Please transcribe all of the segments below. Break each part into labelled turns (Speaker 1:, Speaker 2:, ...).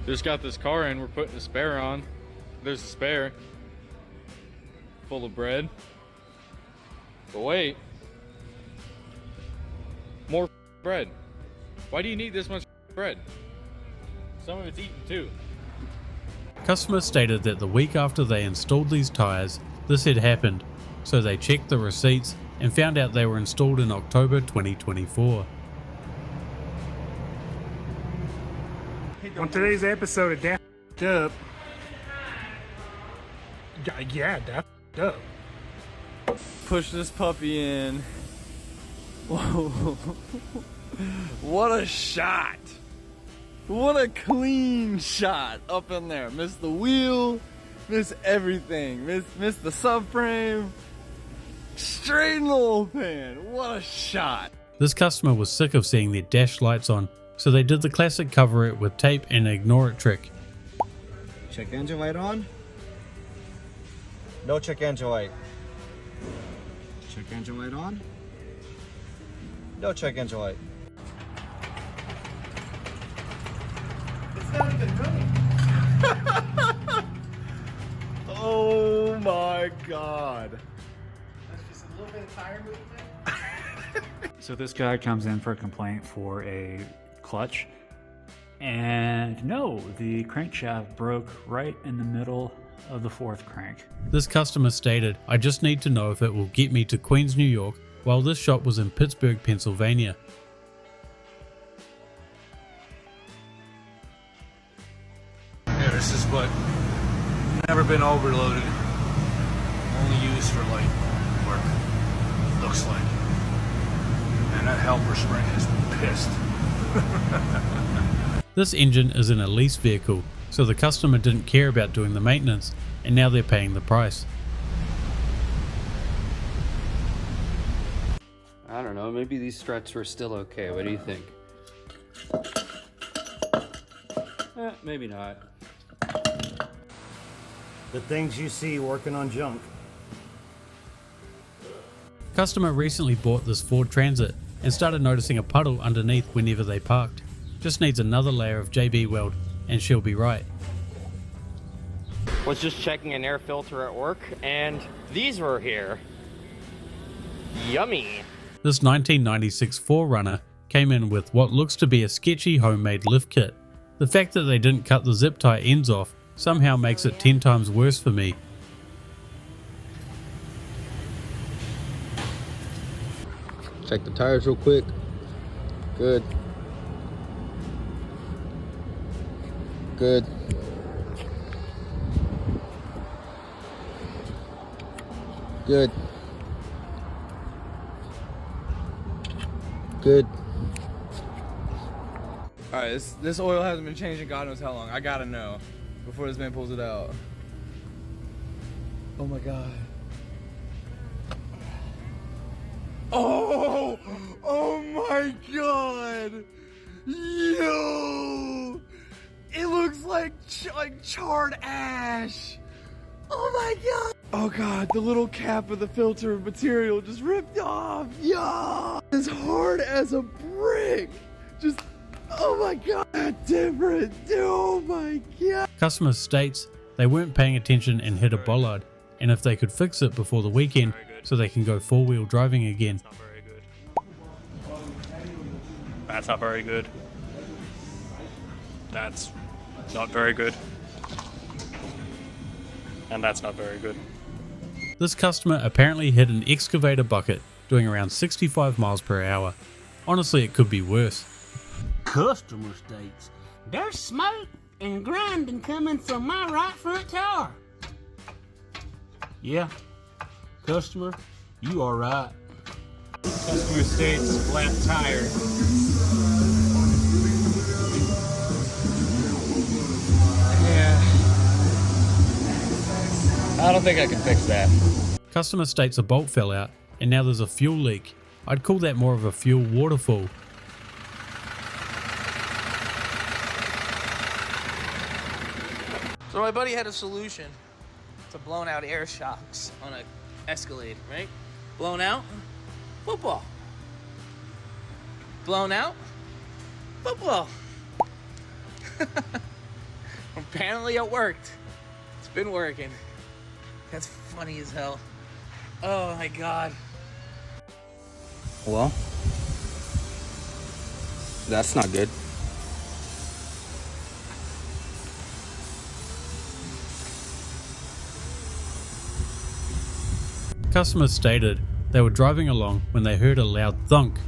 Speaker 1: Just got this car in, we're putting a spare on. There's a spare full of bread. But wait, more bread. Why do you need this much bread? Some of it's eaten too.
Speaker 2: Customer stated that the week after they installed these tyres, this had happened, so they checked the receipts and found out they were installed in October 2024.
Speaker 3: On today's episode of That Up, yeah, That Up.
Speaker 4: Push this puppy in. Whoa. What a shot! What a clean shot up in there. Missed the wheel, missed everything, missed the subframe. Straight in the oil pan. What a shot!
Speaker 2: This customer was sick of seeing their dash lights on, so they did the classic cover it with tape and ignore it trick.
Speaker 5: Check engine light on. No check engine light. Check engine light on. No check engine light.
Speaker 3: It's not even running.
Speaker 4: Oh my god.
Speaker 3: That's just a little bit of tire movement.
Speaker 6: So this guy comes in for a complaint for a clutch, and no, the crankshaft broke right in the middle of the fourth crank.
Speaker 2: This customer stated, "I just need to know if it will get me to Queens, New York, while this shop was in Pittsburgh, Pennsylvania."
Speaker 7: Yeah, this is what never been overloaded. Only used for light work. Looks like. And that helper spring is pissed.
Speaker 2: This engine is in a lease vehicle, so the customer didn't care about doing the maintenance, and now they're paying the price.
Speaker 8: I don't know, maybe these struts were still okay. What do you think? Maybe not.
Speaker 5: The things you see working on junk.
Speaker 2: Customer recently bought this Ford Transit and started noticing a puddle underneath whenever they parked. Just needs another layer of JB Weld and she'll be right.
Speaker 9: Was just checking an air filter at work and these were here. Yummy.
Speaker 2: This 1996 4Runner came in with what looks to be a sketchy homemade lift kit. The fact that they didn't cut the zip tie ends off somehow makes it 10 times worse for me.
Speaker 8: Check the tires real quick. Good. Good. Good. Good.
Speaker 4: Alright, this oil hasn't been changed in God knows how long. I gotta know before this man pulls it out. Oh my god. Oh! Oh my god! Yo! It looks like charred ash! Oh my god! Oh god, the little cap of the filter material just ripped off! Yeah! As hard as a brick! Just, oh my god, different! Oh my god!
Speaker 2: Customer states they weren't paying attention and hit a bollard, and if they could fix it before the weekend so they can go four-wheel driving again.
Speaker 6: That's not very good. That's not very good. And that's not very good.
Speaker 2: This customer apparently hit an excavator bucket doing around 65 miles per hour. Honestly, it could be worse.
Speaker 10: Customerstates. There's smoke and grinding coming from my right front tire. Yeah, customer, you are right.
Speaker 7: Customer states flat tire. Yeah. I don't think I can fix that.
Speaker 2: Customer states a bolt fell out and now there's a fuel leak. I'd call that more of a fuel waterfall.
Speaker 11: So my buddy had a solution to blown out air shocks on a Escalade, right? Blown out, football. Blown out, football. Apparently it worked. It's been working. That's funny as hell. Oh my god.
Speaker 8: Well, that's not good.
Speaker 2: Customers stated they were driving along when they heard a loud thunk.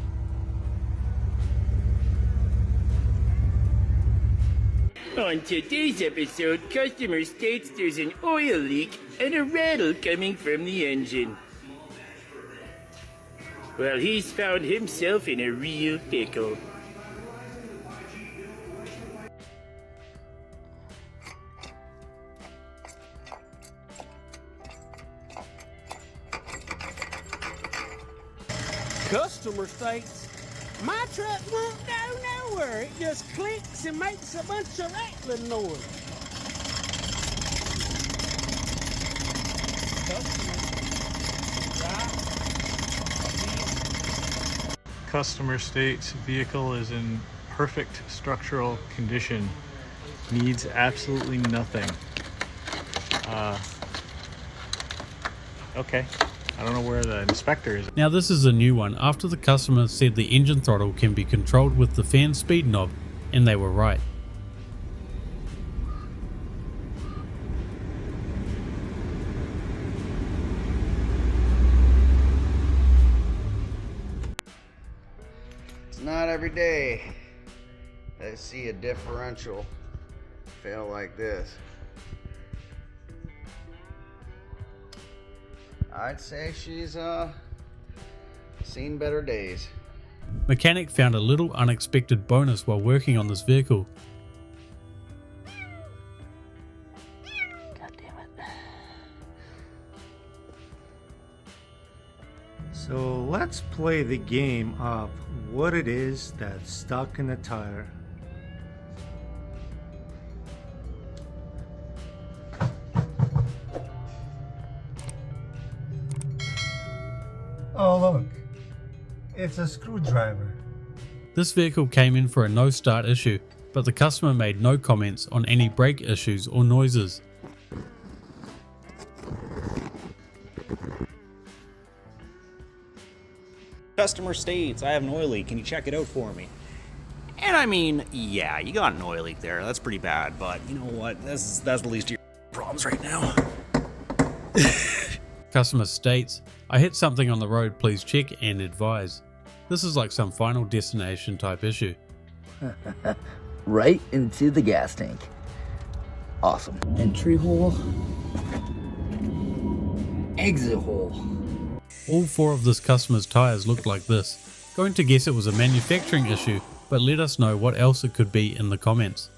Speaker 10: On today's episode, customer states there's an oil leak and a rattle coming from the engine. Well, he's found himself in a real pickle.
Speaker 3: Customer states,
Speaker 10: My truck won't go nowhere. It just clicks and makes a bunch of rattling noise.
Speaker 12: Customer states vehicle is in perfect structural condition. Needs absolutely nothing. Okay. I don't know where the inspector is.
Speaker 2: Now this is a new one after the customer said the engine throttle can be controlled with the fan speed knob, and they were right.
Speaker 5: It's not every day that I see a differential fail like this. I'd say she's seen better days.
Speaker 2: Mechanic found a little unexpected bonus while working on this vehicle.
Speaker 10: God damn it.
Speaker 3: So let's play the game of what it is that's stuck in the tire. Oh look, it's a screwdriver.
Speaker 2: This vehicle came in for a no start issue, but the customer made no comments on any brake issues or noises.
Speaker 13: Customer states, I have an oil leak, can you check it out for me? And I mean, yeah, you got an oil leak there, that's pretty bad, but you know what, that's the least of your problems right now.
Speaker 2: Customer states, I hit something on the road, please check and advise. This is like some final destination type issue.
Speaker 14: Right into the gas tank. Awesome. Entry hole. Exit hole.
Speaker 2: All four of this customer's tyres looked like this. Going to guess it was a manufacturing issue, but let us know what else it could be in the comments.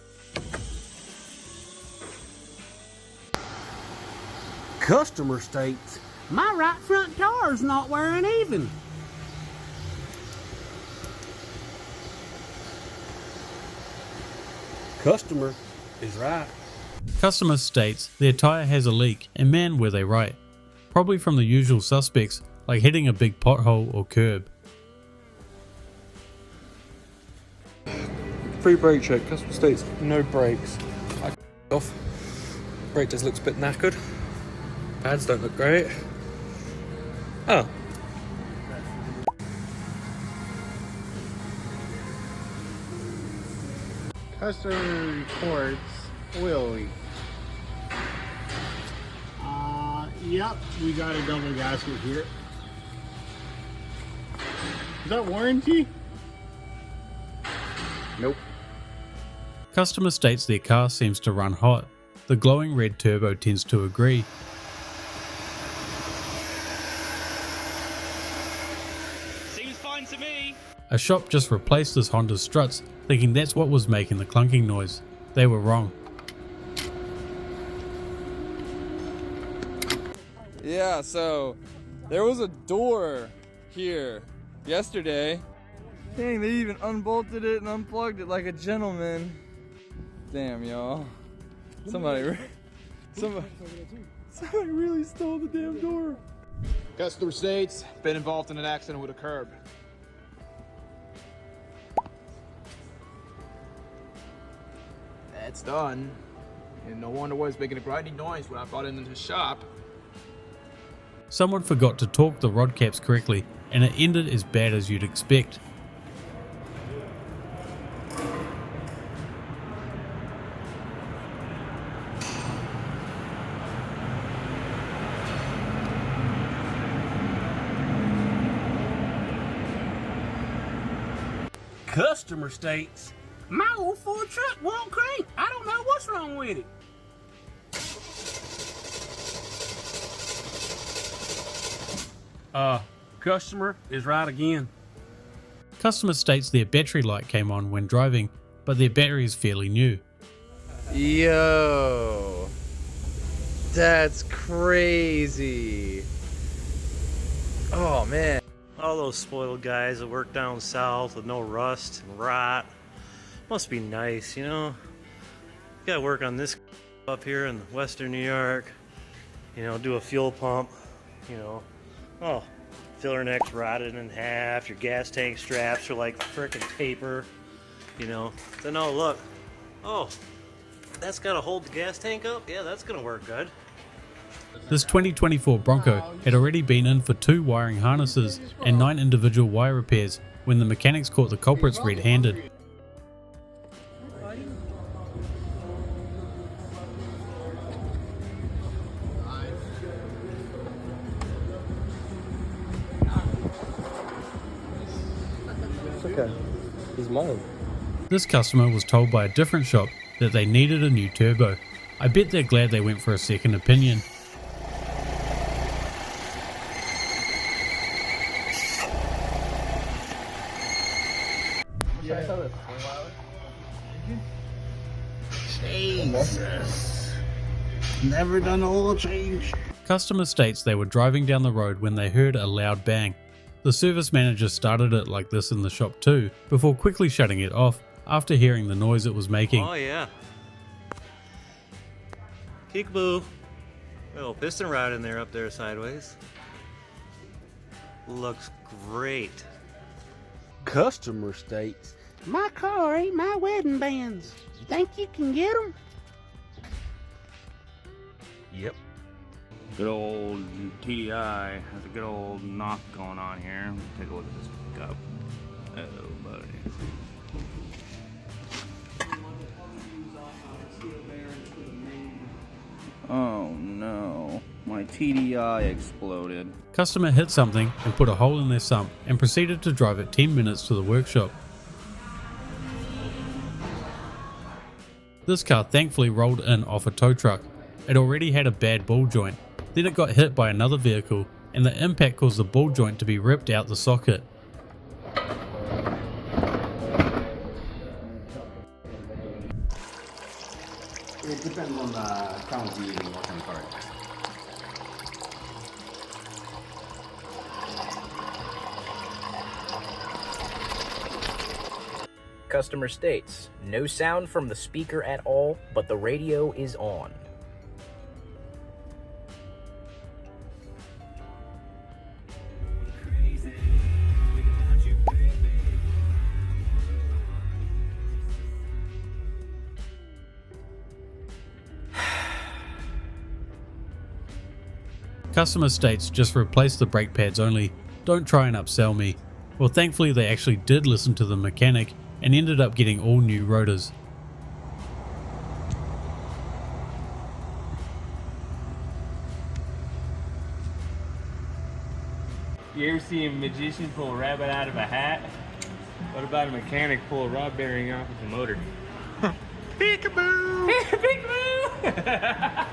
Speaker 10: Customer states, my right front tire's not wearing even. Customer is right.
Speaker 2: Customer states their tyre has a leak, and man were they right. Probably from the usual suspects like hitting a big pothole or curb.
Speaker 15: Free brake check. Customer states no brakes. I off. Brake just looks a bit knackered. Pads don't look great. Oh.
Speaker 3: Customer reports oil leak. Yep, we got a double gasket here. Is that warranty?
Speaker 5: Nope.
Speaker 2: Customer states their car seems to run hot. The glowing red turbo tends to agree.
Speaker 10: Seems fine to me.
Speaker 2: A shop just replaced this Honda's struts, thinking that's what was making the clunking noise. They were wrong.
Speaker 4: Yeah, so there was a door here yesterday. Dang, they even unbolted it and unplugged it like a gentleman. Damn, y'all. Somebody really stole the damn door.
Speaker 16: Customer states, been involved in an accident with a curb. That's done. And no wonder why it's making a grinding noise when I brought it into the shop.
Speaker 2: Someone forgot to torque the rod caps correctly, and it ended as bad as you'd expect.
Speaker 10: Customer states, my old Ford truck won't crank. I don't know what's wrong with it. Customer is right again.
Speaker 2: Customer states their battery light came on when driving, but their battery is fairly new.
Speaker 9: Yo, that's crazy. Oh man.
Speaker 17: All those spoiled guys that work down south with no rust and rot. Must be nice, you know? You gotta work on this up here in western New York. You know, do a fuel pump, you know. Oh, filler neck's rotted in half, your gas tank straps are like frickin' paper, you know. Then oh look, oh, that's gotta hold the gas tank up? Yeah, that's gonna work good.
Speaker 2: This 2024 Bronco had already been in for 2 wiring harnesses and 9 individual wire repairs when the mechanics caught the culprits red-handed.
Speaker 8: It's okay. He's mine.
Speaker 2: This customer was told by a different shop that they needed a new turbo. I bet they're glad they went for a second opinion.
Speaker 10: Jesus. Never done a oil change.
Speaker 2: Customer states they were driving down the road when they heard a loud bang. The service manager started it like this in the shop too, before quickly shutting it off after hearing the noise it was making.
Speaker 17: Oh yeah. Peekaboo. Little piston rod in there up there sideways. Looks great.
Speaker 10: Customer states, my car ain't my wedding bands. You think you can get them?
Speaker 18: Yep. Good old TDI has a good old knock going on here. Take a look at this pickup. Oh, buddy. Oh no, my TDI exploded.
Speaker 2: Customer hit something and put a hole in their sump and proceeded to drive it 10 minutes to the workshop. This car thankfully rolled in off a tow truck. It already had a bad ball joint. Then it got hit by another vehicle, and the impact caused the ball joint to be ripped out the socket.
Speaker 13: It depends on the time of year and what kind of car it is.
Speaker 19: Customer states, no sound from the speaker at all, but the radio is on.
Speaker 2: Customer states just replace the brake pads only, don't try and upsell me. Well, thankfully they actually did listen to the mechanic and ended up getting all new rotors.
Speaker 20: You ever see a magician pull a rabbit out of a hat? What about a mechanic pull a rod bearing off of a motor? Peekaboo! Peekaboo!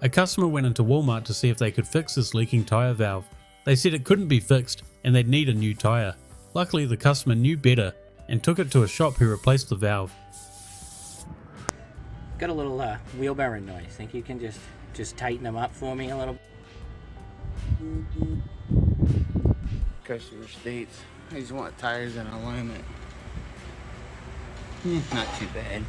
Speaker 2: A customer went into Walmart to see if they could fix this leaking tyre valve. They said it couldn't be fixed and they'd need a new tyre. Luckily the customer knew better and took it to a shop who replaced the valve.
Speaker 21: Got a little wheel bearing noise. Think you can just tighten them up for me a little?
Speaker 22: Customer states, I just want tires in alignment. Not too bad.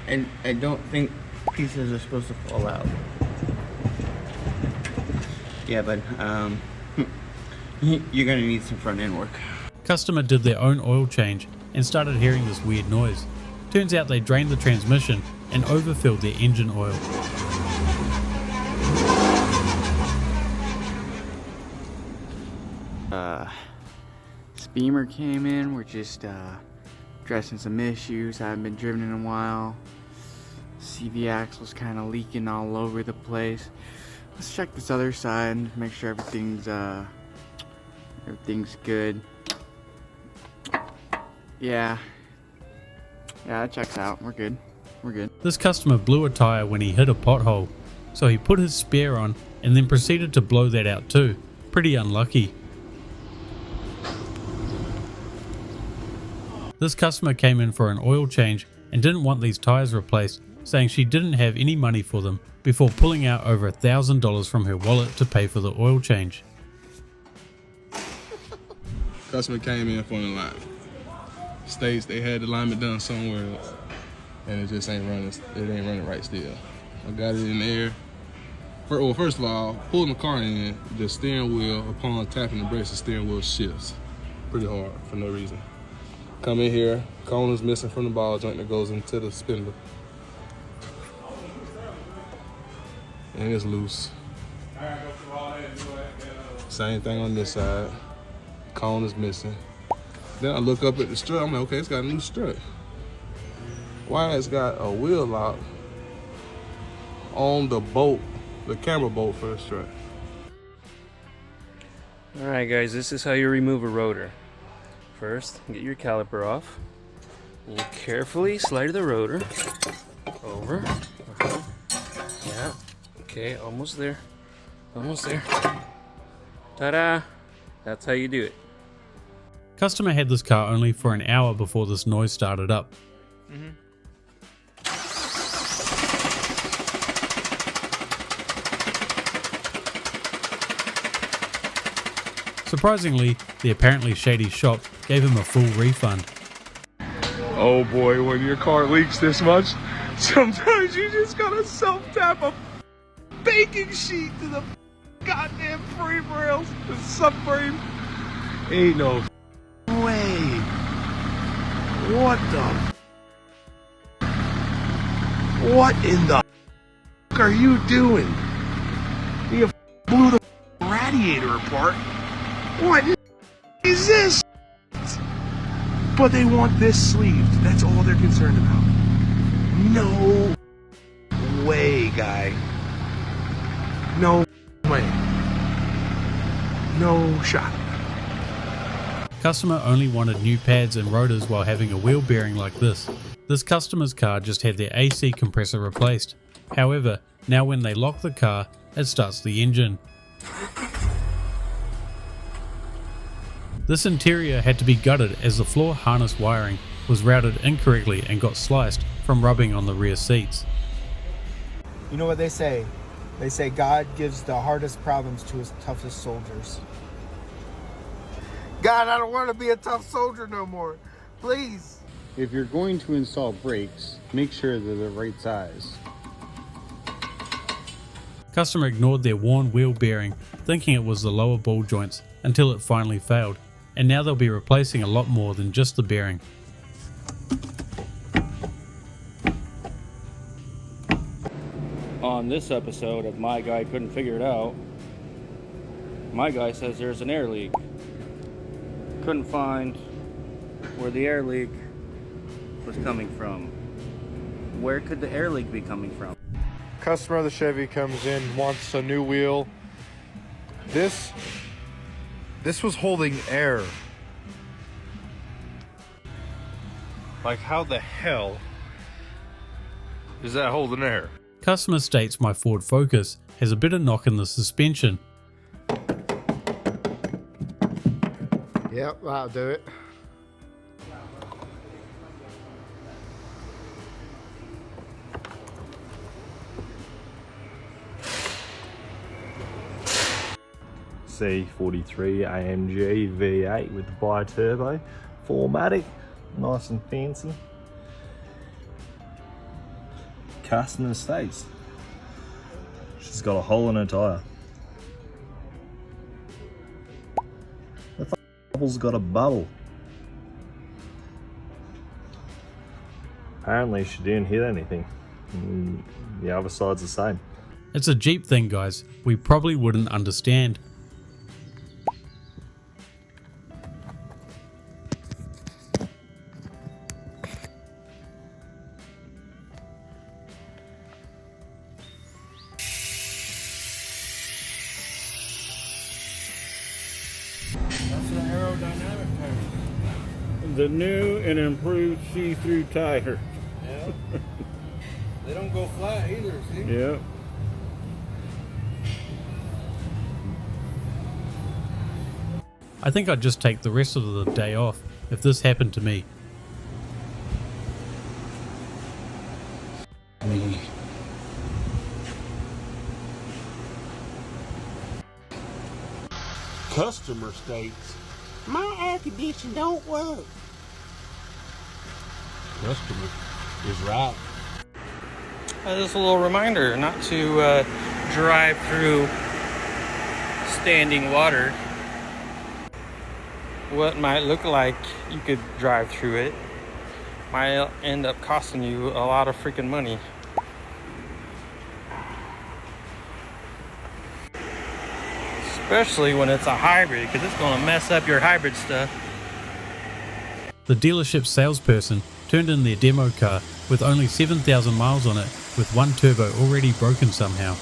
Speaker 22: And I don't think pieces are supposed to fall out. Yeah, but You're gonna need some front end work.
Speaker 2: Customer did their own oil change and started hearing this weird noise. Turns out they drained the transmission and overfilled their engine oil.
Speaker 22: This Beamer came in. We're just addressing some issues. Haven't been driven in a while. CV axle's kind of leaking all over the place. Let's check this other side, make sure everything's good. Yeah, it checks out. We're good.
Speaker 2: This customer blew a tire when he hit a pothole, so he put his spare on and then proceeded to blow that out too. Pretty unlucky. This customer came in for an oil change and didn't want these tires replaced, saying she didn't have any money for them, before pulling out over $1,000 from her wallet to pay for the oil change.
Speaker 1: Customer came in for an alignment. States they had the alignment done somewhere else, and it just ain't running. It ain't running right still. I got it in the air. Well, first of all, pulling the car in, the steering wheel, upon tapping the brakes, the steering wheel shifts pretty hard for no reason. Come in here, cone is missing from the ball joint that goes into the spindle. And it's loose. Same thing on this side. Cone is missing. Then I look up at the strut, I'm like, okay, it's got a new strut. Why it's got a wheel lock on the bolt, the camera bolt for the strut.
Speaker 20: Alright guys, this is how you remove a rotor. First, get your caliper off. You carefully slide the rotor over. Yeah. Okay, almost there. Almost there. Ta-da! That's how you do it.
Speaker 2: Customer had this car only for an hour before this noise started up. Surprisingly, the apparently shady shop gave him a full refund.
Speaker 6: Oh boy, when your car leaks this much, sometimes you just gotta self-tap a baking sheet to the goddamn frame rails, the subframe. Ain't no way. What in the are you doing? You blew the radiator apart. What is this? But they want this sleeved. That's all they're concerned about. No way, guy. No way. No shot.
Speaker 2: Customer only wanted new pads and rotors while having a wheel bearing like this. This customer's car just had their AC compressor replaced. However, now when they lock the car, it starts the engine. This interior had to be gutted as the floor harness wiring was routed incorrectly and got sliced from rubbing on the rear seats.
Speaker 23: You know what they say? They say God gives the hardest problems to his toughest soldiers. God, I don't want to be a tough soldier no more. Please.
Speaker 24: If you're going to install brakes, make sure they're the right size.
Speaker 2: Customer ignored their worn wheel bearing, thinking it was the lower ball joints, until it finally failed, and now they'll be replacing a lot more than just the bearing.
Speaker 18: On this episode of My Guy Couldn't Figure It Out, my guy says there's an air leak. Couldn't find where the air leak was coming from. Where could the air leak be coming from?
Speaker 25: Customer of the Chevy comes in, wants a new wheel. This was holding air. Like, how the hell is that holding air?
Speaker 2: Customer states my Ford Focus has a bit of knock in the suspension.
Speaker 23: Yep, that'll do it.
Speaker 12: C43 AMG V8 with the bi-turbo, 4MATIC, nice and fancy. Customer states she's got a hole in her tyre. bubble's got a bubble. Apparently she didn't hit anything. The other side's the same.
Speaker 2: It's a Jeep thing, guys. We probably wouldn't understand.
Speaker 3: That's an aerodynamic tire. The new and improved see-through tire.
Speaker 1: Yeah. They don't go flat either, see?
Speaker 3: Yeah.
Speaker 2: I think I'd just take the rest of the day off if this happened to me.
Speaker 3: Customer states, my air condition don't work.
Speaker 18: Customer is right.
Speaker 9: Just a little reminder not to drive through standing water. What might look like you could drive through it might end up costing you a lot of freaking money. Especially when it's a hybrid, because it's going to mess up your hybrid stuff.
Speaker 2: The dealership salesperson turned in their demo car with only 7,000 miles on it, with one turbo already broken somehow.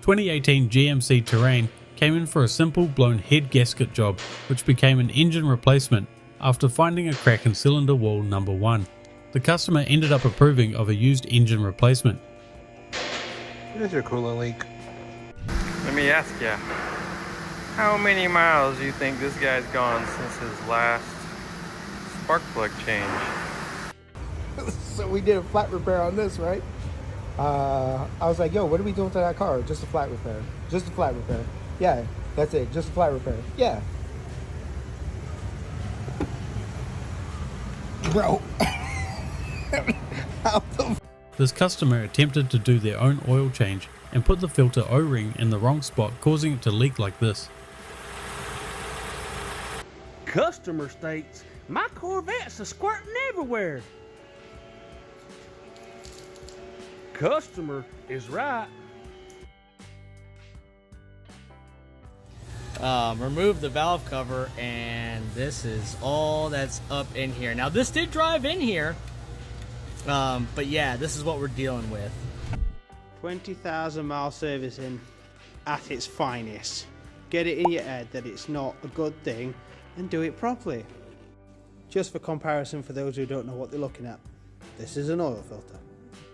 Speaker 2: 2018 GMC Terrain came in for a simple blown head gasket job, which became an engine replacement after finding a crack in cylinder wall number 1. The customer ended up approving of a used engine replacement.
Speaker 25: Here's your coolant leak.
Speaker 9: Let me ask you, how many miles do you think this guy's gone since his last spark plug change?
Speaker 23: So we did a flat repair on this, right? I was like, yo, what are we doing to that car? Just a flat repair. Just a flat repair. Yeah, that's it. Just a flat repair. Yeah. Bro. How the
Speaker 2: This customer attempted to do their own oil change and put the filter O-ring in the wrong spot, causing it to leak like this.
Speaker 3: Customer states, my Corvette's a squirting everywhere. Customer is right.
Speaker 7: Remove the valve cover, and this is all that's up in here. Now this did drive in here, but yeah, this is what we're dealing with.
Speaker 23: 20,000 mile servicing at its finest. Get it in your head that it's not a good thing and do it properly. Just for comparison, for those who don't know what they're looking at, this is an oil filter.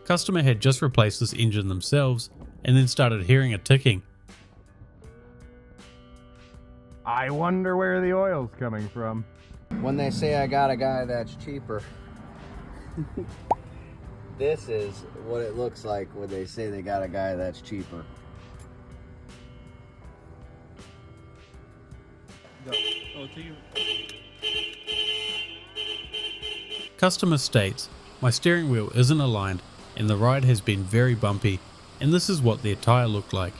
Speaker 2: Customer had just replaced this engine themselves and then started hearing a ticking.
Speaker 25: I wonder where the oil's coming from.
Speaker 5: When they say I got a guy that's cheaper, this is what it looks like when they say they got a guy that's cheaper.
Speaker 2: Customer states, my steering wheel isn't aligned and the ride has been very bumpy, and this is what their tyre looked like.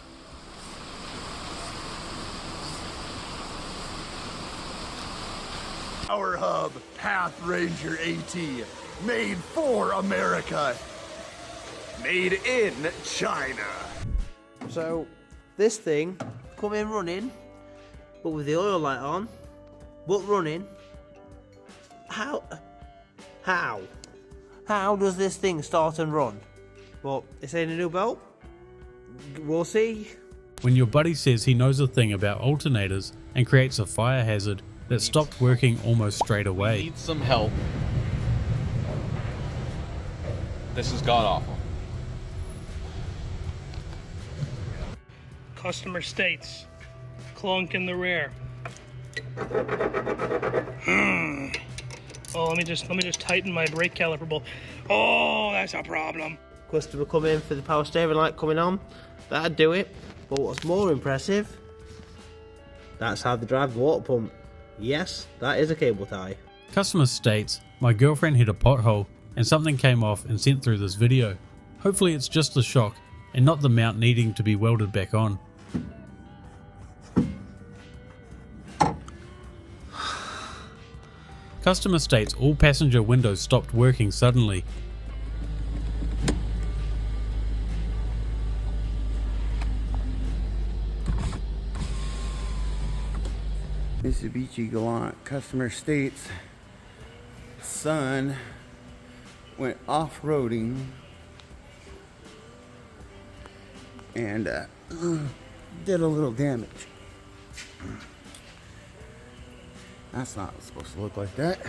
Speaker 11: Power Hub Path Ranger AT, made for America, made in China.
Speaker 23: So this thing come in running, but with the oil light on, but running. How does this thing start and run? Well, it's in a new belt. We'll see.
Speaker 2: When your buddy says he knows a thing about alternators and creates a fire hazard that stopped working almost straight away.
Speaker 14: Need some help. This is god awful.
Speaker 15: Customer states, clunk in the rear. Oh, let me just tighten my brake caliper bolt. Oh, that's a problem.
Speaker 23: Customer come in for the power steering light coming on. That'd do it. But what's more impressive, that's how they drive the water pump. Yes, that is a cable tie.
Speaker 2: Customer states, my girlfriend hit a pothole and something came off and sent through this video. Hopefully it's just the shock and not the mount needing to be welded back on. Customer states all passenger windows stopped working suddenly.
Speaker 5: Mitsubishi Coolant customer states son went off-roading and did a little damage. That's not supposed to look like that.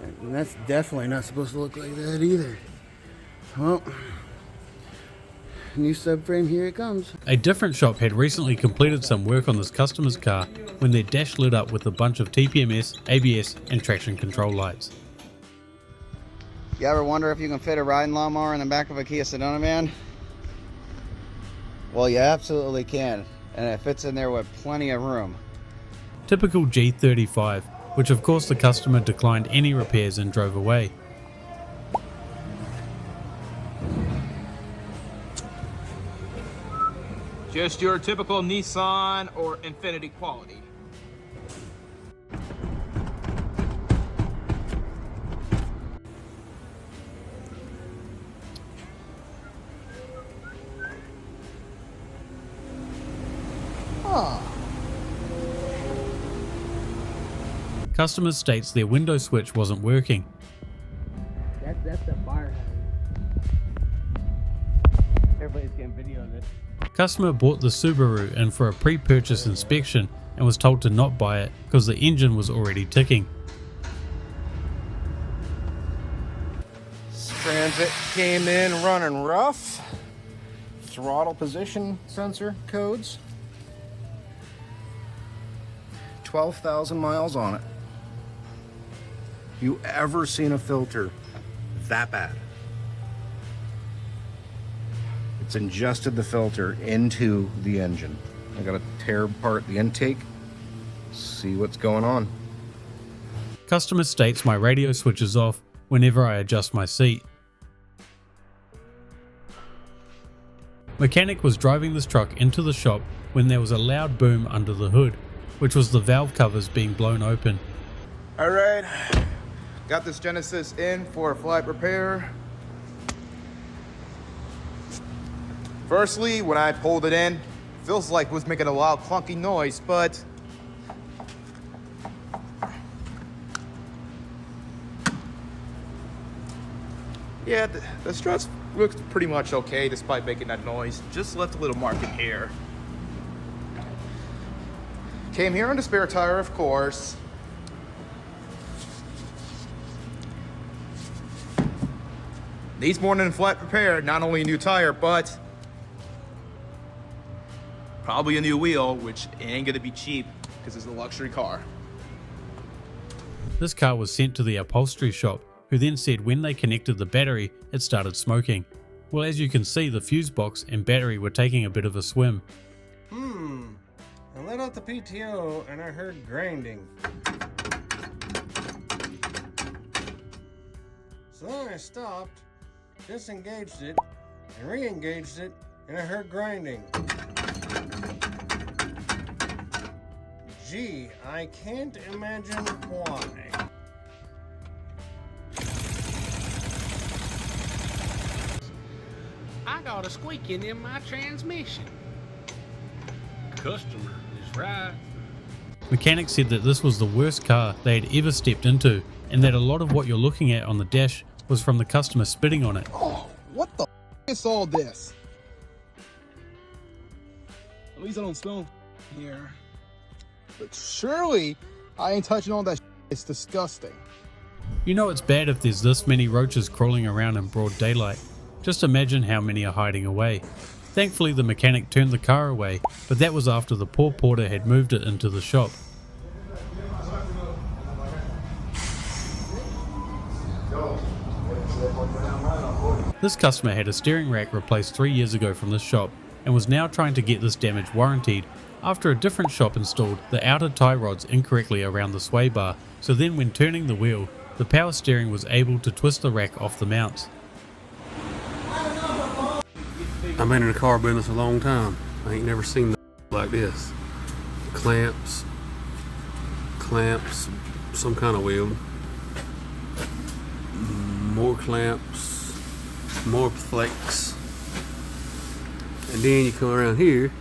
Speaker 5: And that's definitely not supposed to look like that either. Well, new subframe, here it comes.
Speaker 2: A different shop had recently completed some work on this customer's car when their dash lit up with a bunch of TPMS, ABS and traction control lights.
Speaker 5: You ever wonder if you can fit a riding lawnmower in the back of a Kia Sedona van? Well, you absolutely can, and it fits in there with plenty of room.
Speaker 2: Typical G35, which of course the customer declined any repairs and drove away.
Speaker 14: Just your typical Nissan or Infiniti quality.
Speaker 2: Customer states their window switch wasn't working.
Speaker 7: That's the fire hazard. Everybody's getting video of this.
Speaker 2: Customer bought the Subaru in for a pre-purchase inspection and was told to not buy it because the engine was already ticking.
Speaker 4: Transit came in running rough. Throttle position sensor codes. 12,000 miles on it. You ever seen a filter that bad? It's ingested the filter into the engine. I gotta tear apart the intake, see what's going on.
Speaker 2: Customer states my radio switches off whenever I adjust my seat. Mechanic was driving this truck into the shop when there was a loud boom under the hood, which was the valve covers being blown open.
Speaker 25: All right, got this Genesis in for a flight repair. Firstly, when I pulled it in, feels like it was making a loud clunky noise, but yeah, the struts looked pretty much okay despite making that noise. Just left a little mark in here. Came here on the spare tire, of course. Needs more than a flat repair, not only a new tire, but probably a new wheel, which ain't gonna be cheap because it's a luxury car.
Speaker 2: This car was sent to the upholstery shop, who then said when they connected the battery, it started smoking. Well, as you can see, the fuse box and battery were taking a bit of a swim.
Speaker 4: I let out the PTO and I heard grinding. So then I stopped, disengaged it, and re-engaged it, and I heard grinding. Gee, I can't imagine why.
Speaker 8: I got a squeaking in my transmission. Customer is right.
Speaker 2: Mechanic said that this was the worst car they had ever stepped into, and that a lot of what you're looking at on the dash was from the customer spitting on it.
Speaker 1: Oh, what the is all this? At least I don't smell here. But surely I ain't touching all that. It's disgusting.
Speaker 2: You know it's bad if there's this many roaches crawling around in broad daylight. Just imagine how many are hiding away. Thankfully the mechanic turned the car away, but that was after the poor porter had moved it into the shop. This customer had a steering rack replaced 3 years ago from this shop and was now trying to get this damage warranted after a different shop installed the outer tie rods incorrectly around the sway bar, so then when turning the wheel, the power steering was able to twist the rack off the mounts.
Speaker 8: I've been in the car business a long time. I ain't never seen like this. Clamps, some kind of wheel. More clamps, more flex. And then you come around here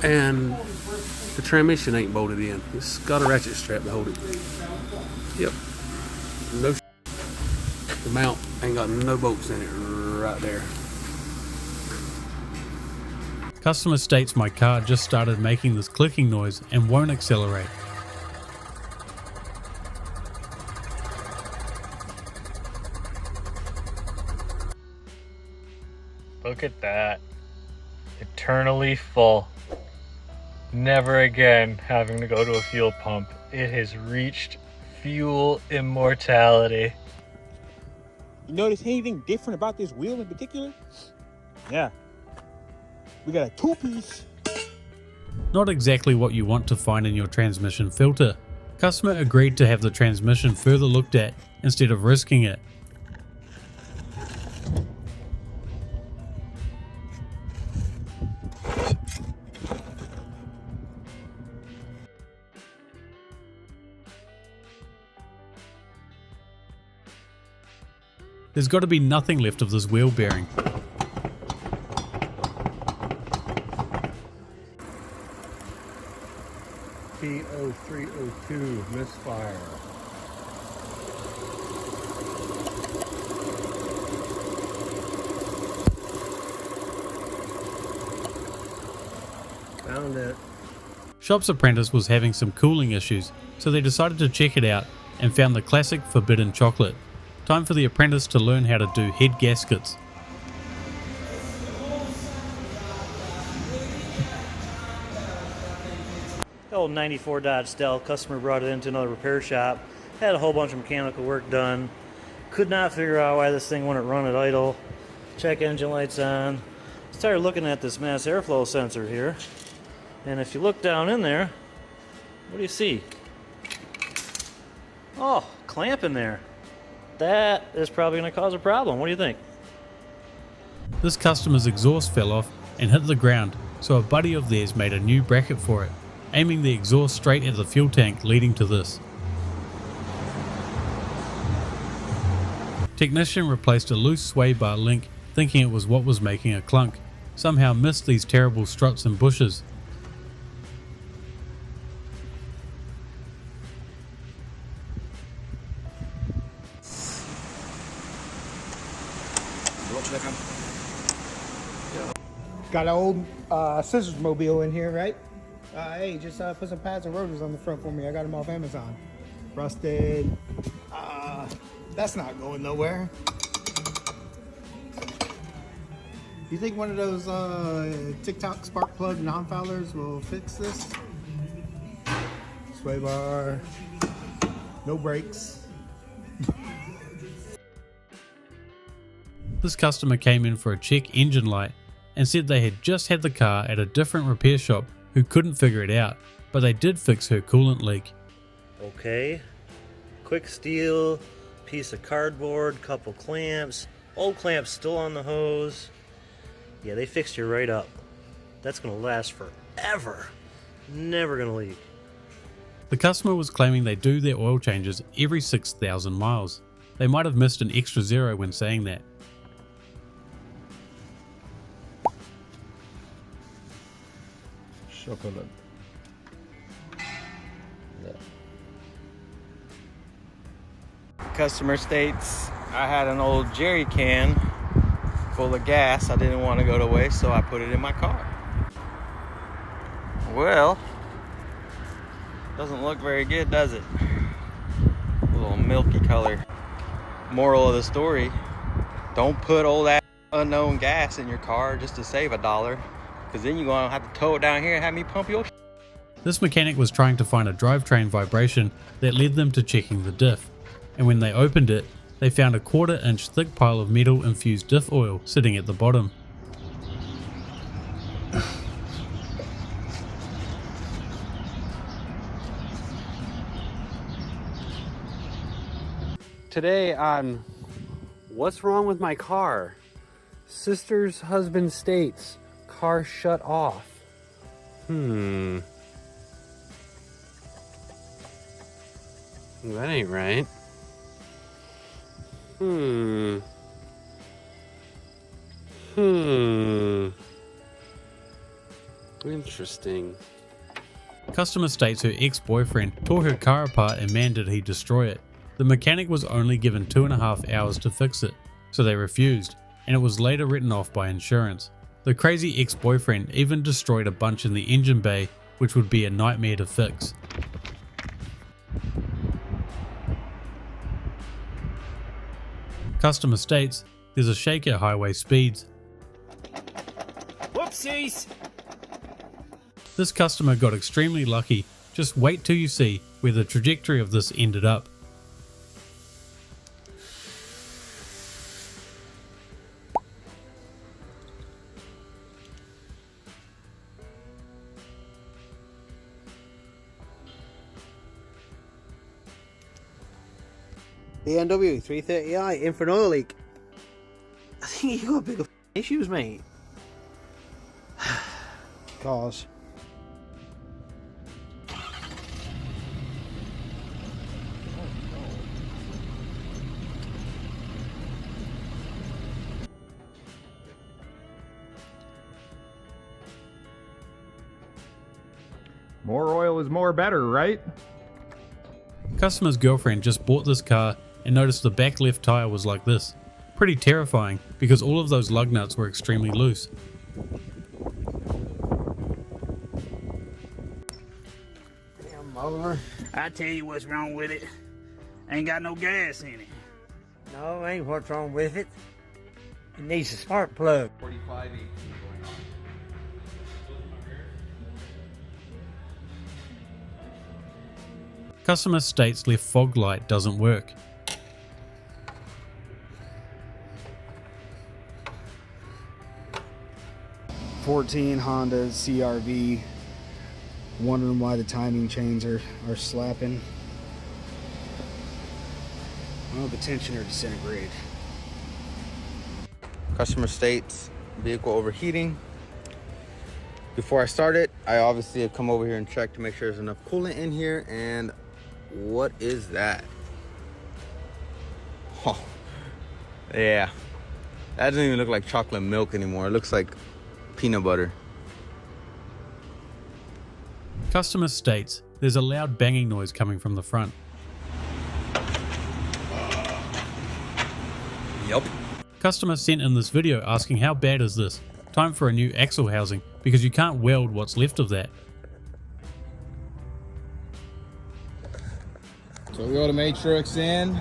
Speaker 8: and the transmission ain't bolted in. It's got a ratchet strap to hold it. Yep. No the mount ain't got no bolts in it right there.
Speaker 2: Customer states my car just started making this clicking noise and won't accelerate.
Speaker 9: Look at that. Eternally full. Never again having to go to a fuel pump. It has reached fuel immortality.
Speaker 14: You notice anything different about this wheel in particular? Yeah. We got a two-piece.
Speaker 2: Not exactly what you want to find in your transmission filter. Customer agreed to have the transmission further looked at instead of risking it. There's got to be nothing left of this wheel bearing.
Speaker 12: P0302 misfire.
Speaker 8: Found it.
Speaker 2: Shop's apprentice was having some cooling issues, so they decided to check it out and found the classic forbidden chocolate. Time for the apprentice to learn how to do head gaskets.
Speaker 10: The old 94 Dodge Stealth, customer brought it into another repair shop, had a whole bunch of mechanical work done, could not figure out why this thing wouldn't run at idle, check engine lights on, started looking at this mass airflow sensor here, and if you look down in there, what do you see? Oh, clamp in there. That is probably going to cause a problem. What do you think?
Speaker 2: This customer's exhaust fell off and hit the ground, so a buddy of theirs made a new bracket for it, aiming the exhaust straight at the fuel tank, leading to this. Technician replaced a loose sway bar link, thinking it was what was making a clunk. Somehow missed these terrible struts and bushes.
Speaker 23: Got an old scissors mobile in here, right? Hey, just put some pads and rotors on the front for me. I got them off Amazon. Rusted. That's not going nowhere. You think one of those TikTok spark plug non-foulers will fix this? Sway bar. No brakes.
Speaker 2: This customer came in for a check engine light and said they had just had the car at a different repair shop who couldn't figure it out, but they did fix her coolant leak.
Speaker 10: Okay, quick steel, piece of cardboard, couple clamps, old clamps still on the hose. Yeah, they fixed you right up. That's gonna last forever. Never gonna leak.
Speaker 2: The customer was claiming they do their oil changes every 6,000 miles. They might have missed an extra zero when saying that.
Speaker 12: Chocolate.
Speaker 9: Customer states I had an old jerry can full of gas I didn't want to go to waste, so I put it in my car. Well, doesn't look very good, does it? A little milky color. Moral of the story, don't put old ass unknown gas in your car just to save $1, because then you're going to have to tow it down here and have me pump your shit.
Speaker 2: This mechanic was trying to find a drivetrain vibration that led them to checking the diff, and when they opened it, they found a 1/4 inch thick pile of metal infused diff oil sitting at the bottom.
Speaker 8: Today on What's Wrong with My Car? Sister's husband states car shut off.
Speaker 20: That ain't right. Interesting.
Speaker 2: Customer states her ex-boyfriend tore her car apart and man did he destroy it. The mechanic was only given 2.5 hours to fix it, so they refused, and it was later written off by insurance. The crazy ex-boyfriend even destroyed a bunch in the engine bay, which would be a nightmare to fix. Customer states there's a shake at highway speeds.
Speaker 15: Whoopsies!
Speaker 2: This customer got extremely lucky. Just wait till you see where the trajectory of this ended up.
Speaker 23: BMW 330i in for an oil leak. I think you got bigger issues, mate. Cars.
Speaker 13: More oil is more better, right?
Speaker 2: Customer's girlfriend just bought this car and noticed the back left tire was like this. Pretty terrifying because all of those lug nuts were extremely loose.
Speaker 14: Damn motor. I tell you what's wrong with it. Ain't got no gas in it. No, ain't what's wrong with it. It needs a spark plug.
Speaker 9: 45 each.
Speaker 2: Customer states left fog light doesn't work.
Speaker 16: '14 Honda CRV. Wondering why the timing chains are slapping. Well, the tensioner disintegrated.
Speaker 5: Customer states vehicle overheating. Before I start it, I obviously have come over here and checked to make sure there's enough coolant in here. And what is that? Oh, yeah. That doesn't even look like chocolate milk anymore. It looks like peanut butter.
Speaker 2: Customer states there's a loud banging noise coming from the front.
Speaker 5: Yep.
Speaker 2: Customer sent in this video asking how bad is this? Time for a new axle housing because you can't weld what's left of that.
Speaker 13: So we got the matrix in.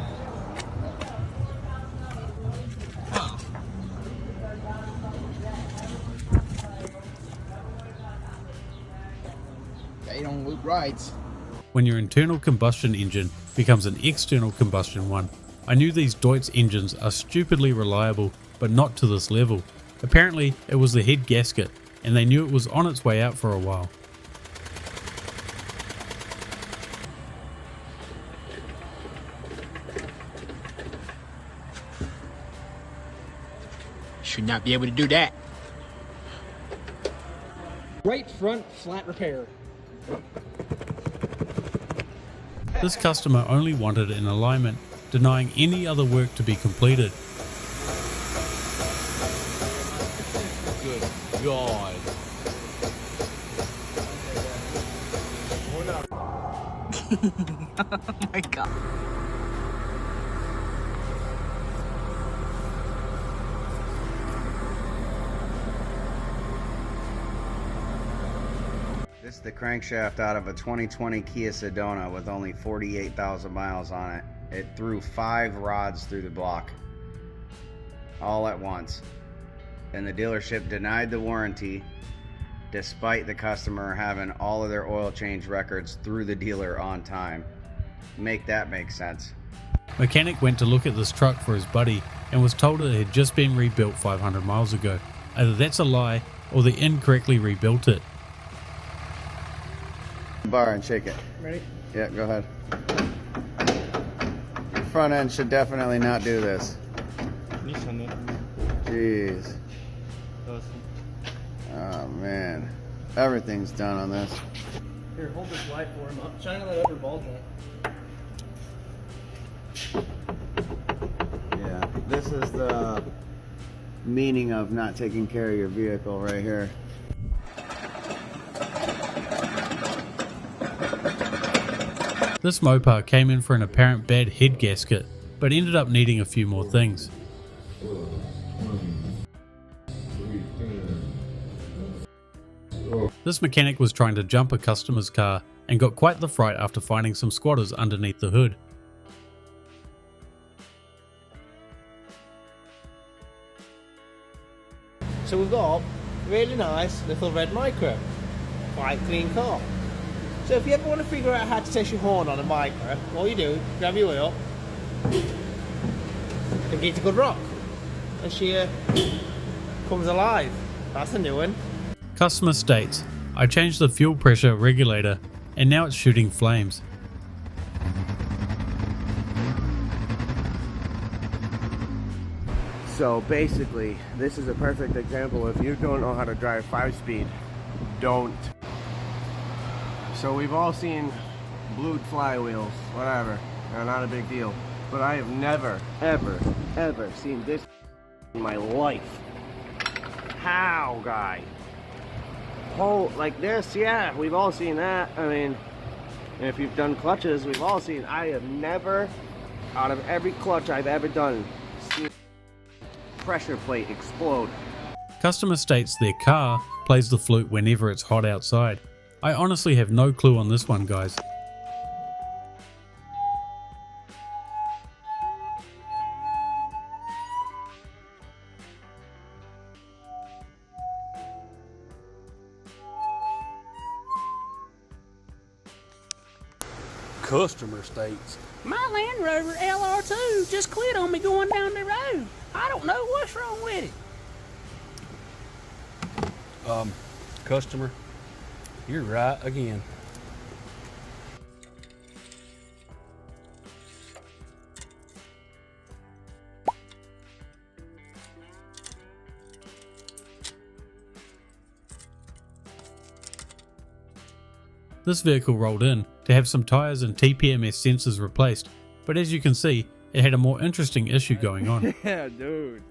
Speaker 13: They don't look right.
Speaker 2: When your internal combustion engine becomes an external combustion one. I knew these Deutz engines are stupidly reliable, but not to this level. Apparently it was the head gasket, and they knew it was on its way out for a while.
Speaker 14: Should not be able to do that. Right front flat repair.
Speaker 2: This customer only wanted an alignment, denying any other work to be completed.
Speaker 1: Good God.
Speaker 17: Oh my God.
Speaker 5: This is the crankshaft out of a 2020 Kia Sedona with only 48,000 miles on it. It threw 5 rods through the block all at once, and the dealership denied the warranty despite the customer having all of their oil change records through the dealer on time. Make that make sense.
Speaker 2: Mechanic went to look at this truck for his buddy and was told it had just been rebuilt 500 miles ago. Either that's a lie or they incorrectly rebuilt it.
Speaker 5: Bar and shake it.
Speaker 23: Ready?
Speaker 5: Yeah, go ahead. Your front end should definitely not do this. Jeez. Oh man. Everything's done on this.
Speaker 7: Here, hold this light for him. Shine it at every ball joint.
Speaker 5: Yeah, this is the meaning of not taking care of your vehicle right here.
Speaker 2: This Mopar came in for an apparent bad head gasket, but ended up needing a few more things. This mechanic was trying to jump a customer's car and got quite the fright after finding some squatters underneath the hood.
Speaker 23: So we've got a really nice little red micro, quite clean car. So if you ever want to figure out how to test your horn on a micro, all you do, grab your wheel and get a good rock, and she comes alive. That's a new one.
Speaker 2: Customer states, I changed the fuel pressure regulator and now it's shooting flames.
Speaker 6: So basically, this is a perfect example. If you don't know how to drive 5-speed, don't. So we've all seen blued flywheels, whatever. They're not a big deal. But I have never, ever, ever seen this in my life. How, guy? Oh, like this, yeah, we've all seen that. I mean, if you've done clutches, we've all seen. I have never, out of every clutch I've ever done, seen pressure plate explode.
Speaker 2: Customer states their car plays the flute whenever it's hot outside. I honestly have no clue on this one, guys.
Speaker 8: Customer states.
Speaker 14: My Land Rover LR2 just quit on me going down the road. I don't know what's wrong with it.
Speaker 8: Customer, you're right again.
Speaker 2: This vehicle rolled in to have some tyres and TPMS sensors replaced, but as you can see, it had a more interesting issue going on.
Speaker 11: Yeah, dude.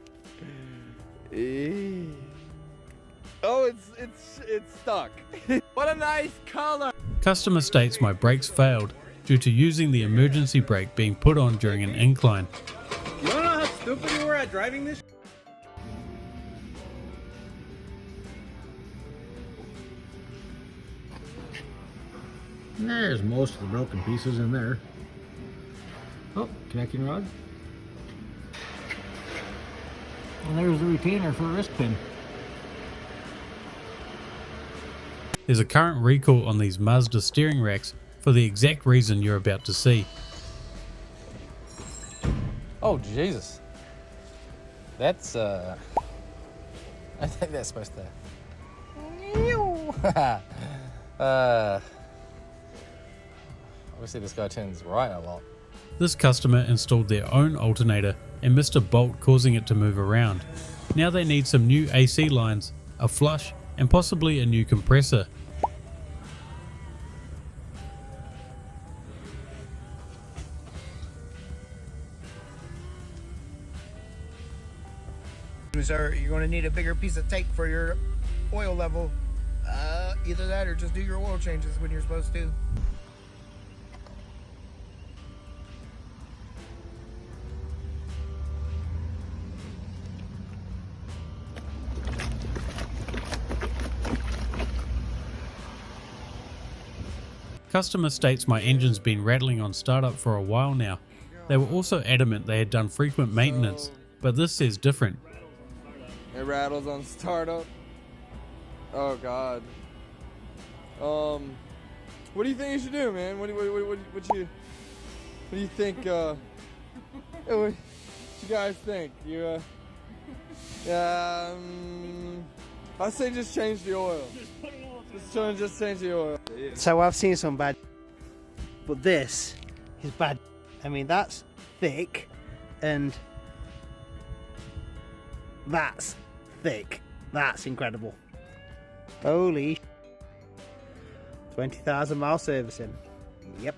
Speaker 11: Oh, it's stuck. What a nice color.
Speaker 2: Customer states my brakes failed due to using the emergency brake being put on during an incline.
Speaker 11: You wanna know how stupid you were at driving this?
Speaker 13: There's most of the broken pieces in there. Oh, connecting rod. And there's the retainer for a wrist pin.
Speaker 2: There's a current recall on these Mazda steering racks for the exact reason you're about to see.
Speaker 9: Oh, Jesus. That's, I think that's supposed to... Obviously this guy turns right a lot.
Speaker 2: This customer installed their own alternator and missed a bolt, causing it to move around. Now they need some new AC lines, a flush, and possibly a new compressor.
Speaker 17: You're going to need a bigger piece of tape for your oil level. Either that or just do your oil changes when you're supposed to.
Speaker 2: Customer states my engine's been rattling on startup for a while now. They were also adamant they had done frequent maintenance, but this says different.
Speaker 11: It rattles on startup. Oh God. What do you think you should do, man? What do you think? What you guys think? I say just change the oil. Just change the oil.
Speaker 23: So I've seen some bad, but this is bad. I mean, that's thick, and that's thick. That's incredible. Holy 20,000 mile servicing. Yep.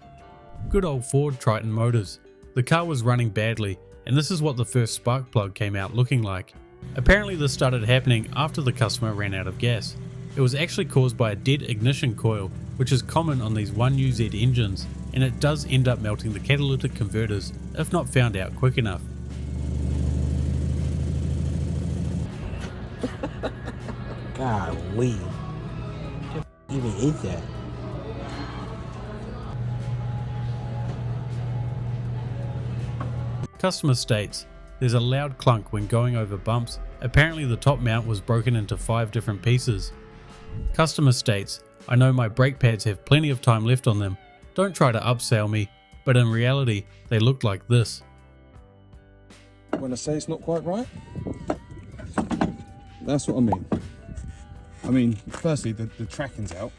Speaker 2: Good old Ford Triton motors. The car was running badly, and this is what the first spark plug came out looking like. Apparently this started happening after the customer ran out of gas. It was actually caused by a dead ignition coil, which is common on these 1UZ engines, and it does end up melting the catalytic converters if not found out quick enough.
Speaker 14: Golly. What even is that?
Speaker 2: Customer states, there's a loud clunk when going over bumps. Apparently the top mount was broken into 5 different pieces. Customer states, I know my brake pads have plenty of time left on them. Don't try to upsell me, but in reality, they looked like this.
Speaker 18: When I say it's not quite right, that's what I mean. I mean, firstly, the tracking's out.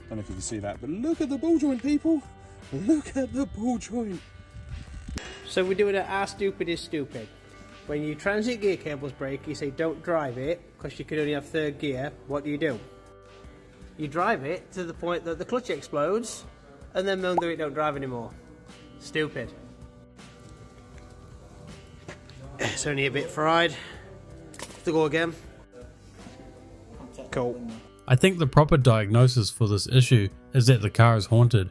Speaker 18: Don't know if you can see that, but look at the ball joint, people. Look at the ball joint.
Speaker 23: So we're doing it our stupid is stupid. When your transit gear cables break, you say don't drive it because you can only have 3rd gear. What do? You drive it to the point that the clutch explodes and then moan that it don't drive anymore. Stupid. It's only a bit fried. To go again. Cool.
Speaker 2: I think the proper diagnosis for this issue is that the car is haunted.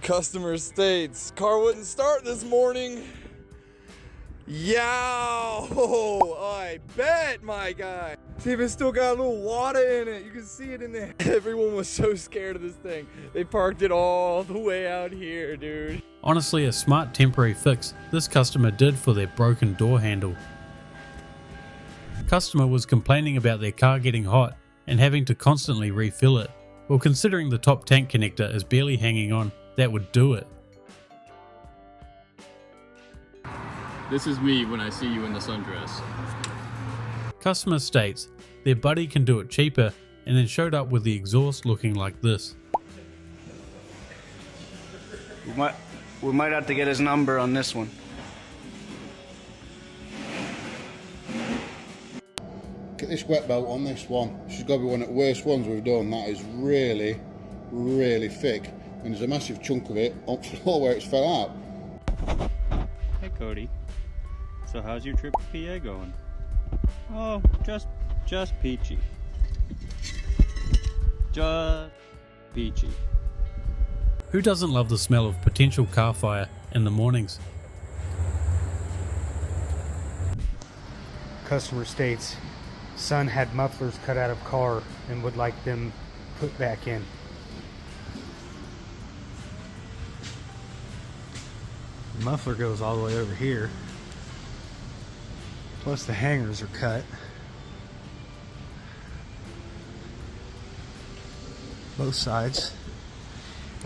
Speaker 11: Customer states, car wouldn't start this morning. Yow! I bet, my guy. See if it's still got a little water in it. You can see it in there. Everyone was so scared of this thing. They parked it all the way out here, dude.
Speaker 2: Honestly, a smart temporary fix this customer did for their broken door handle. Customer was complaining about their car getting hot and having to constantly refill it. Well, considering the top tank connector is barely hanging on, that would do it.
Speaker 19: This is me when I see you in the sundress.
Speaker 2: Customer states their buddy can do it cheaper and then showed up with the exhaust looking like this.
Speaker 5: We might have to get his number on this one.
Speaker 21: Get this wet belt on this one. This has got to be one of the worst ones we've done. That is really, really thick. And there's a massive chunk of it on the floor where it's fell out.
Speaker 22: Hey Cody, so how's your trip to PA going? Oh, just peachy. Just peachy.
Speaker 2: Who doesn't love the smell of potential car fire in the mornings?
Speaker 16: Customer states, son had mufflers cut out of car and would like them put back in. The muffler goes all the way over here. Plus the hangers are cut. Both sides.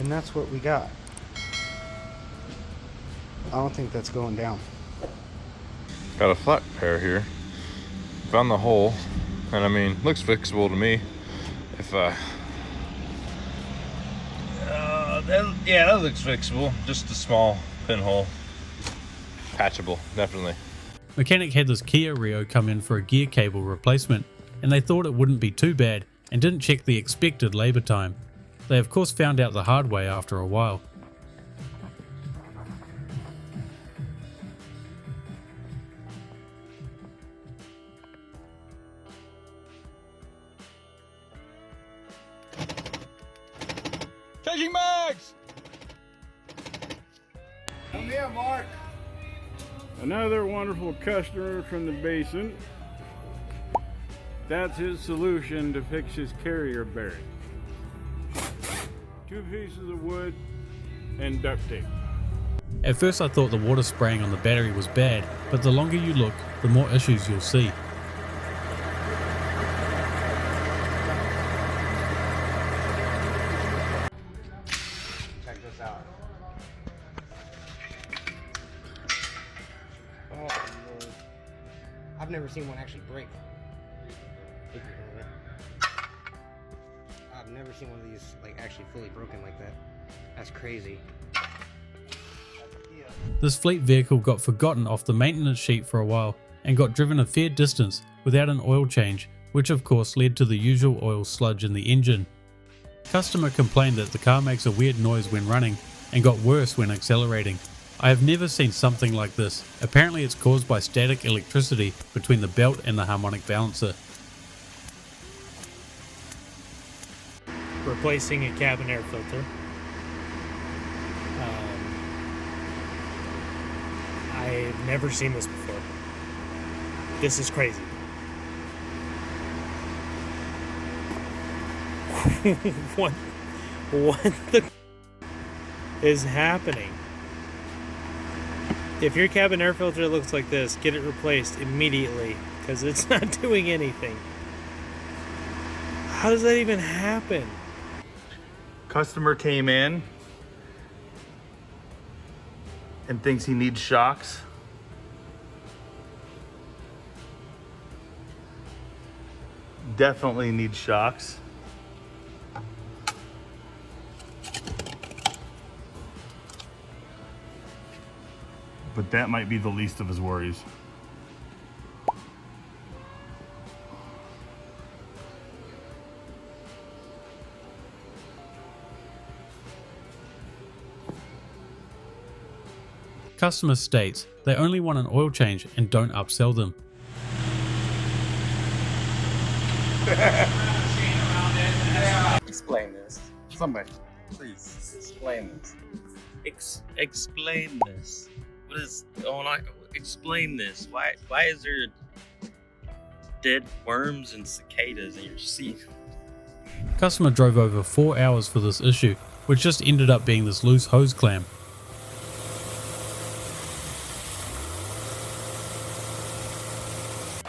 Speaker 16: And that's what we got. I don't think that's going down.
Speaker 25: Got a flat pair here. Found the hole, and I mean, looks fixable to me. If yeah, that looks fixable. Just a small pinhole. Patchable, definitely.
Speaker 2: Mechanic had this Kia Rio come in for a gear cable replacement, and they thought it wouldn't be too bad and didn't check the expected labour time. They of course found out the hard way after a while.
Speaker 11: Changing mags!
Speaker 17: Come here, Mark.
Speaker 3: Another wonderful customer from the basin. That's his solution to fix his carrier bearing. 2 pieces of wood and duct tape.
Speaker 2: At first I thought the water spraying on the battery was bad, but the longer you look, the more issues you'll see.
Speaker 5: Check this out. Oh, Lord. I've never seen one actually break. I've never seen one of these like actually fully broken like that. That's crazy.
Speaker 2: This fleet vehicle got forgotten off the maintenance sheet for a while and got driven a fair distance without an oil change, which of course led to the usual oil sludge in the engine. Customer complained that the car makes a weird noise when running and got worse when accelerating. I have never seen something like this. Apparently it's caused by static electricity between the belt and the harmonic balancer.
Speaker 15: Replacing a cabin air filter. I've never seen this before. This is crazy. What the is happening? If your cabin air filter looks like this, get it replaced immediately because it's not doing anything. How does that even happen?
Speaker 4: Customer came in and thinks he needs shocks. Definitely needs shocks. But that might be the least of his worries.
Speaker 2: Customer states they only want an oil change and don't upsell them.
Speaker 10: Explain this. Somebody, please explain this.
Speaker 12: Explain this. What is going on? Explain this. Why is there dead worms and cicadas in your seat?
Speaker 2: Customer drove over 4 hours for this issue, which just ended up being this loose hose clamp.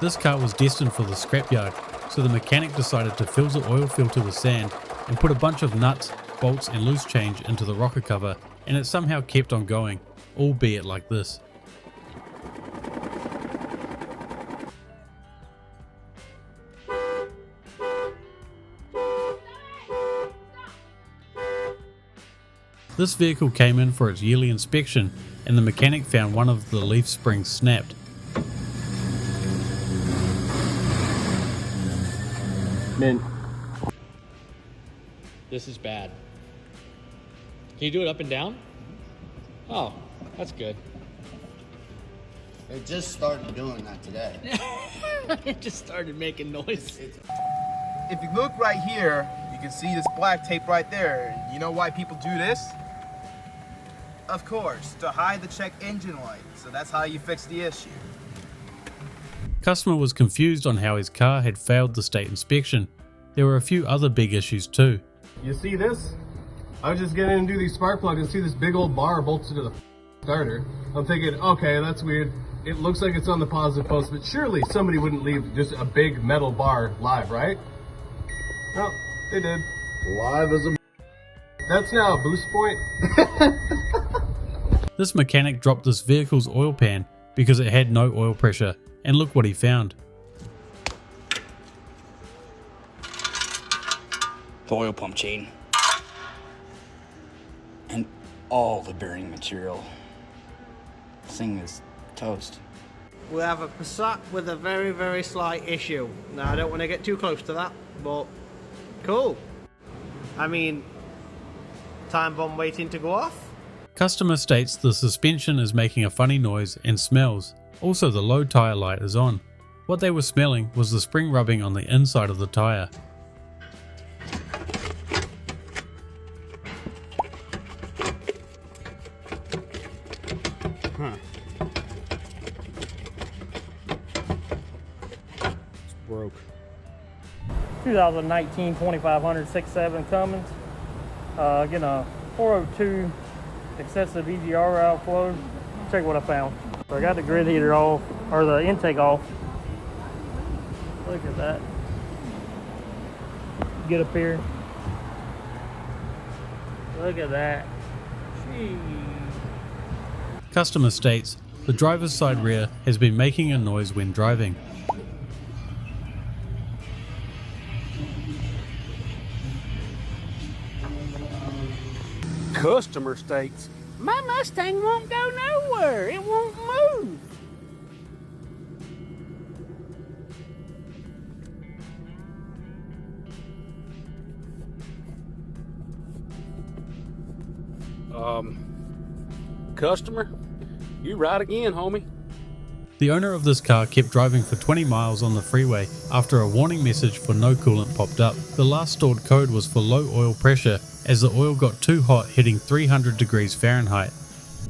Speaker 2: This car was destined for the scrapyard, so the mechanic decided to fill the oil filter with sand and put a bunch of nuts, bolts and loose change into the rocker cover, and it somehow kept on going, albeit like this. This vehicle came in for its yearly inspection and the mechanic found one of the leaf springs snapped.
Speaker 19: Man, this is bad. Can you do it up and down? Oh, that's good.
Speaker 10: It just started doing that today.
Speaker 19: It just started making noise.
Speaker 17: If you look right here, you can see this black tape right there. You know why people do this? Of course, to hide the check engine light. So that's how you fix the issue.
Speaker 2: Customer was confused on how his car had failed the state inspection. There were a few other big issues too.
Speaker 20: You see this? I was just getting in and do these spark plugs and see this big old bar bolted to the starter. I'm thinking, okay, that's weird. It looks like it's on the positive post, but surely somebody wouldn't leave just a big metal bar live, right? No, they did.
Speaker 18: Live as a...
Speaker 20: That's now a boost point.
Speaker 2: This mechanic dropped this vehicle's oil pan because it had no oil pressure, and look what he found.
Speaker 24: The oil pump chain. And all the bearing material. This thing is toast.
Speaker 23: We have a Passat with a very, very slight issue. Now, I don't want to get too close to that, but cool. I mean, time bomb waiting to go off.
Speaker 2: Customer states the suspension is making a funny noise and smells. Also, the low tire light is on. What they were smelling was the spring rubbing on the inside of the tire.
Speaker 23: Broke.
Speaker 26: 2019 2500 6.7 Cummins. Getting a 402 excessive EGR outflow. Check what I found. So I got the grid heater off, or the intake off. Look at that. Get up here. Look at that. Jeez.
Speaker 2: Customer states the driver's side rear has been making a noise when driving.
Speaker 8: Customer states,
Speaker 14: My Mustang won't go nowhere. It won't move.
Speaker 8: Customer, you right again, homie.
Speaker 2: The owner of this car kept driving for 20 miles on the freeway after a warning message for no coolant popped up. The last stored code was for low oil pressure as the oil got too hot, hitting 300 degrees Fahrenheit.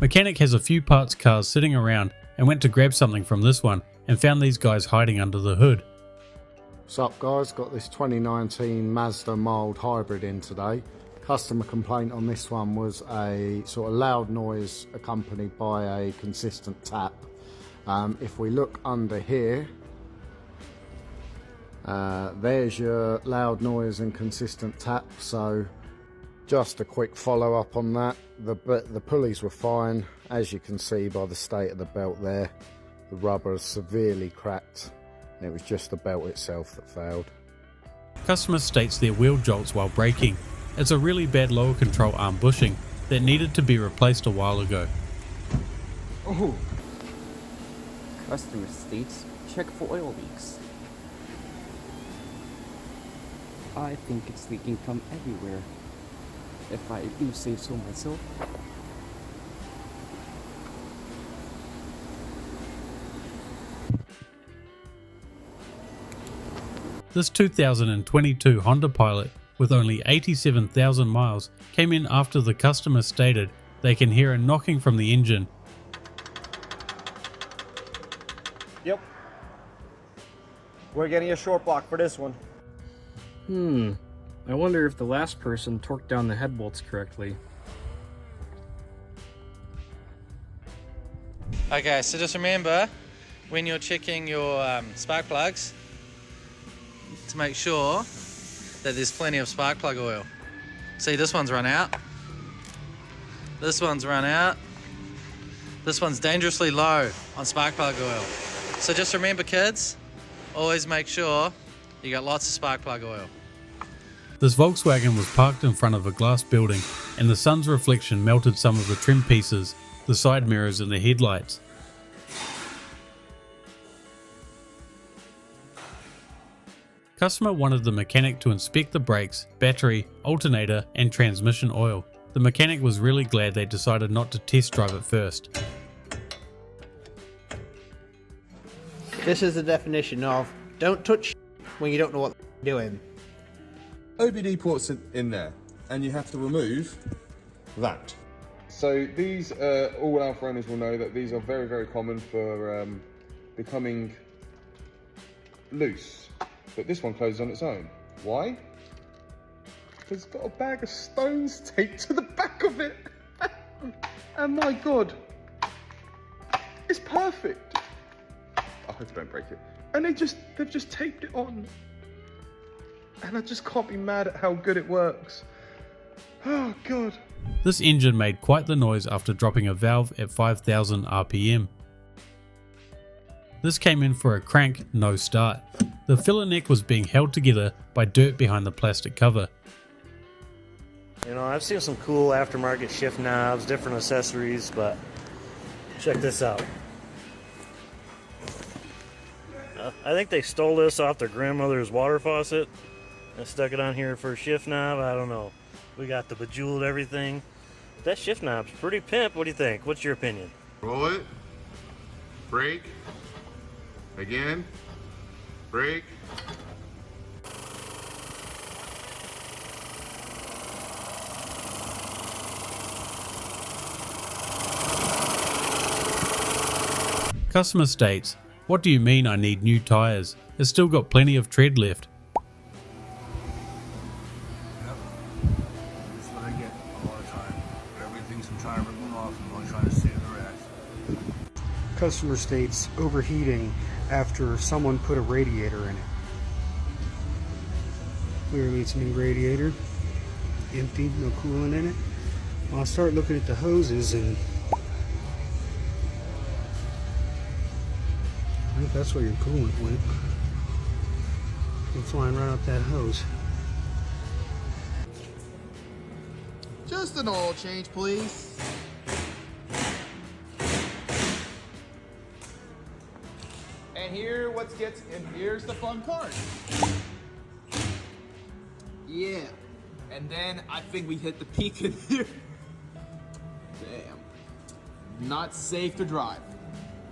Speaker 2: Mechanic has a few parts cars sitting around and went to grab something from this one and found these guys hiding under the hood.
Speaker 1: What's up guys, got this 2019 Mazda mild hybrid in today. Customer complaint on this one was a sort of loud noise accompanied by a consistent tap. If we look under here, there's your loud noise and consistent tap. So just a quick follow up on that. The pulleys were fine, as you can see by the state of the belt there. The rubber is severely cracked and it was just the belt itself that failed.
Speaker 2: Customer states their wheel jolts while braking. It's a really bad lower control arm bushing that needed to be replaced a while ago.
Speaker 6: Oh. Customer states, check for oil leaks. I think it's leaking from everywhere, if I do say so myself.
Speaker 2: This 2022 Honda Pilot with only 87,000 miles came in after the customer stated they can hear a knocking from the engine.
Speaker 10: Yep. We're getting a short block for this one.
Speaker 6: I wonder if the last person torqued down the head bolts correctly.
Speaker 7: Okay, so just remember when you're checking your spark plugs to make sure that there's plenty of spark plug oil. See, this one's run out. This one's run out. This one's dangerously low on spark plug oil. So just remember, kids, always make sure you got lots of spark plug oil.
Speaker 2: This Volkswagen was parked in front of a glass building and the sun's reflection melted some of the trim pieces, the side mirrors and the headlights. Customer wanted the mechanic to inspect the brakes, battery, alternator and transmission oil. The mechanic was really glad they decided not to test drive it first.
Speaker 23: This is the definition of don't touch when you don't know what you're doing.
Speaker 18: OBD ports in there, and you have to remove that. So these, all Alfa owners will know that these are very, very common for becoming loose. But this one closes on its own. Why? Because it's got a bag of stones taped to the back of it. And my God, it's perfect. I hope I don't break it. And they've just taped it on. And I just can't be mad at how good it works. Oh God.
Speaker 2: This engine made quite the noise after dropping a valve at 5,000 RPM. This came in for a crank, no start. The filler neck was being held together by dirt behind the plastic cover.
Speaker 26: You know, I've seen some cool aftermarket shift knobs, different accessories, but check this out. I think they stole this off their grandmother's water faucet and stuck it on here for a shift knob. I don't know. We got the bejeweled everything. That shift knob's pretty pimp. What do you think? What's your opinion?
Speaker 9: Roll it. Brake. Again. Brake.
Speaker 2: Customer states, "What do you mean I need new tyres? It's still got plenty of tread left."
Speaker 13: That's what I get all the time. Everything's from trying to rip them off and going trying to save the rest.
Speaker 16: Customer states overheating after someone put a radiator in it. Clearly it's a new radiator. Empty, no coolant in it. Well, I'll start looking at the hoses and I think that's where your coolant went. It's flying right up that hose.
Speaker 17: Just an oil change, please. And here's the fun part. Yeah. And then I think we hit the peak in here. Damn. Not safe to drive.